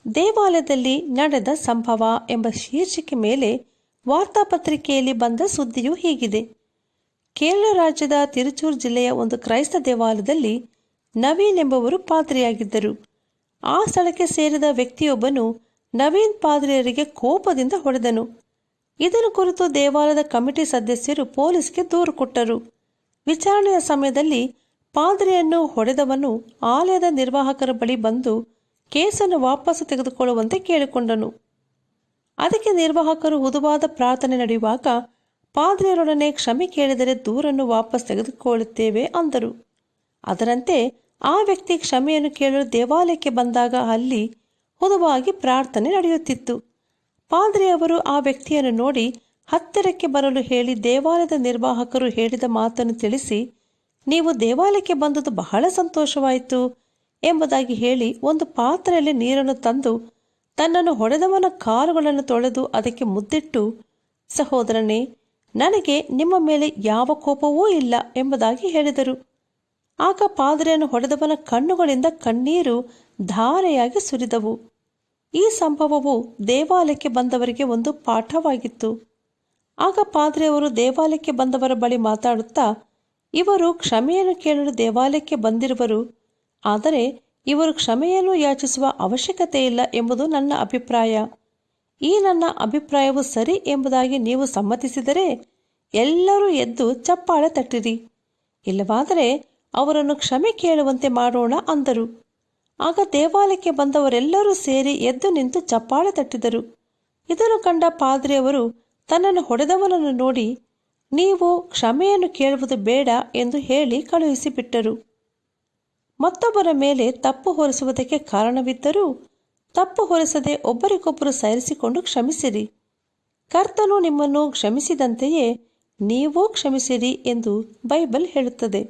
ದೇವಾಲಯದಲ್ಲಿ ನಡೆದ ಸಂಭವ ಎಂಬ ಶೀರ್ಷಿಕೆ ಮೇಲೆ ವಾರ್ತಾಪತ್ರಿಕೆಯಲ್ಲಿ ಬಂದ ಸುದ್ದಿಯು ಹೀಗಿದೆ. ಕೇರಳ ರಾಜ್ಯದ ತಿರುಚೂರು ಜಿಲ್ಲೆಯ ಒಂದು ಕ್ರೈಸ್ತ ದೇವಾಲಯದಲ್ಲಿ ನವೀನ್ ಎಂಬುವರು ಪಾದ್ರಿಯಾಗಿದ್ದರು. ಆ ಸ್ಥಳಕ್ಕೆ ಸೇರಿದ ವ್ಯಕ್ತಿಯೊಬ್ಬನು ನವೀನ್ ಪಾದ್ರಿಯರಿಗೆ ಕೋಪದಿಂದ ಹೊಡೆದನು. ಇದನ್ನು ಕುರಿತು ದೇವಾಲಯದ ಕಮಿಟಿ ಸದಸ್ಯರು ಪೊಲೀಸ್ಗೆ ದೂರು ಕೊಟ್ಟರು. ವಿಚಾರಣೆಯ ಸಮಯದಲ್ಲಿ ಪಾದ್ರಿಯನ್ನು ಹೊಡೆದವನು ಆಲಯದ ನಿರ್ವಾಹಕರ ಬಳಿ ಬಂದು ಕೇಸನ್ನು ವಾಪಸ್ಸು ತೆಗೆದುಕೊಳ್ಳುವಂತೆ ಕೇಳಿಕೊಂಡನು. ಅದಕ್ಕೆ ನಿರ್ವಾಹಕರು ಹುದುವಾದ ಪ್ರಾರ್ಥನೆ ನಡೆಯುವಾಗ ಪಾದ್ರಿಯರೊಡನೆ ಕ್ಷಮೆ ಕೇಳಿದರೆ ದೂರನ್ನು ವಾಪಸ್ ತೆಗೆದುಕೊಳ್ಳುತ್ತೇವೆ ಅಂದರು. ಅದರಂತೆ ಆ ವ್ಯಕ್ತಿ ಕ್ಷಮೆಯನ್ನು ಕೇಳಲು ದೇವಾಲಯಕ್ಕೆ ಬಂದಾಗ ಅಲ್ಲಿ ಹುದುವಾಗಿ ಪ್ರಾರ್ಥನೆ ನಡೆಯುತ್ತಿತ್ತು. ಪಾದ್ರಿಯವರು ಆ ವ್ಯಕ್ತಿಯನ್ನು ನೋಡಿ ಹತ್ತಿರಕ್ಕೆ ಬರಲು ಹೇಳಿ ದೇವಾಲಯದ ನಿರ್ವಾಹಕರು ಹೇಳಿದ ಮಾತನ್ನು ತಿಳಿಸಿ, ನೀವು ದೇವಾಲಯಕ್ಕೆ ಬಂದದ್ದು ಬಹಳ ಸಂತೋಷವಾಯಿತು ಎಂಬುದಾಗಿ ಹೇಳಿ ಒಂದು ಪಾತ್ರೆಯಲ್ಲಿ ನೀರನ್ನು ತಂದು ತನ್ನನ್ನು ಹೊಡೆದವನ ಕಾಲುಗಳನ್ನು ತೊಳೆದು ಅದಕ್ಕೆ ಮುದ್ದಿಟ್ಟು, ಸಹೋದರನೇ, ನನಗೆ ನಿಮ್ಮ ಮೇಲೆ ಯಾವ ಕೋಪವೂ ಇಲ್ಲ ಎಂಬುದಾಗಿ ಹೇಳಿದರು. ಆಗ ಪಾದ್ರಿಯನ್ನು ಹೊಡೆದವನ ಕಣ್ಣುಗಳಿಂದ ಕಣ್ಣೀರು ಧಾರೆಯಾಗಿ ಸುರಿದವು. ಈ ಸಂಭವವು ದೇವಾಲಯಕ್ಕೆ ಬಂದವರಿಗೆ ಒಂದು ಪಾಠವಾಗಿತ್ತು. ಆಗ ಪಾದ್ರಿಯವರು ದೇವಾಲಯಕ್ಕೆ ಬಂದವರ ಬಳಿ ಮಾತಾಡುತ್ತಾ, ಇವರು ಕ್ಷಮೆಯನ್ನು ಕೇಳಲು ದೇವಾಲಯಕ್ಕೆ ಬಂದಿರುವರು, ಆದರೆ ಇವರು ಕ್ಷಮೆಯನ್ನು ಯಾಚಿಸುವ ಅವಶ್ಯಕತೆ ಇಲ್ಲ ಎಂಬುದು ನನ್ನ ಅಭಿಪ್ರಾಯ. ಈ ನನ್ನ ಅಭಿಪ್ರಾಯವು ಸರಿ ಎಂಬುದಾಗಿ ನೀವು ಸಮ್ಮತಿಸಿದರೆ ಎಲ್ಲರೂ ಎದ್ದು ಚಪ್ಪಾಳೆ ತಟ್ಟಿರಿ, ಇಲ್ಲವಾದರೆ ಅವರನ್ನು ಕ್ಷಮೆ ಕೇಳುವಂತೆ ಮಾಡೋಣ ಅಂದರು. ಆಗ ದೇವಾಲಯಕ್ಕೆ ಬಂದವರೆಲ್ಲರೂ ಸೇರಿ ಎದ್ದು ನಿಂತು ಚಪ್ಪಾಳೆ ತಟ್ಟಿದರು. ಇದನ್ನು ಕಂಡ ಪಾದ್ರಿಯವರು ತನ್ನನ್ನು ಹೊಡೆದವನನ್ನು ನೋಡಿ, ನೀವು ಕ್ಷಮೆಯನ್ನು ಕೇಳುವುದು ಬೇಡ ಎಂದು ಹೇಳಿ ಕಳುಹಿಸಿಬಿಟ್ಟರು. ಮತ್ತೊಬ್ಬರ ಮೇಲೆ ತಪ್ಪು ಹೊರಿಸುವುದಕ್ಕೆ ಕಾರಣವಿದ್ದರೂ ತಪ್ಪು ಹೊರಿಸದೆ ಒಬ್ಬರಿಗೊಬ್ಬರು ಸಹಿಸಿಕೊಂಡು ಕ್ಷಮಿಸಿರಿ. ಕರ್ತನು ನಿಮ್ಮನ್ನು ಕ್ಷಮಿಸಿದಂತೆಯೇ ನೀವೂ ಕ್ಷಮಿಸಿರಿ ಎಂದು ಬೈಬಲ್ ಹೇಳುತ್ತದೆ.